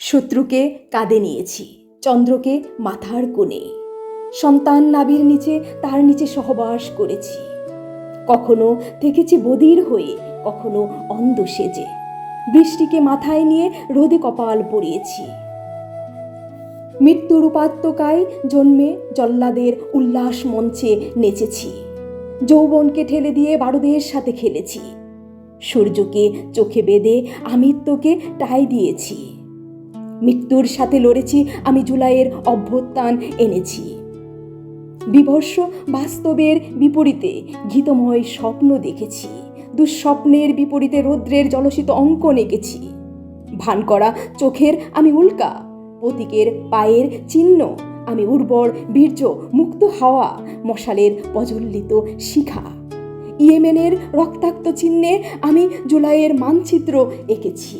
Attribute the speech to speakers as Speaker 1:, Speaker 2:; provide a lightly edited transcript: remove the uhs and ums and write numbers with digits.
Speaker 1: শত্রুকে কাঁধে নিয়েছি, চন্দ্রকে মাথার কোণে, সন্তান নাভির নিচে তার নিচে সহবাস করেছি। কখনো থেকেছি বধির হয়ে, কখনো অন্ধ সেজে, বৃষ্টিকে মাথায় নিয়ে রোদে কপাল পরিয়েছি। মৃত্যুর উপাত্যকায় জন্মে জল্লাদের উল্লাস মঞ্চে নেচেছি, যৌবনকে ঠেলে দিয়ে বারুদের সাথে খেলেছি। সূর্যকে চোখে বেঁধে আমৃত্যুকে টাই দিয়েছি। মৃত্যুর সাথে লড়েছি, আমি জুলাইয়ের অভ্যুত্থান এনেছি। বিভৎস বাস্তবের বিপরীতে ঘৃতময় স্বপ্ন দেখেছি, দুঃস্বপ্নের বিপরীতে রৌদ্রের জলসিত অঙ্কন এঁকেছি। ভান করা চোখের আমি উল্কা, প্রতীকের পায়ের চিহ্ন আমি উর্বর বীর্য, মুক্ত হাওয়া, মশালের প্রজ্বলিত শিখা। ইয়েমেনের রক্তাক্ত চিহ্নে আমি জুলাইয়ের মানচিত্র এঁকেছি।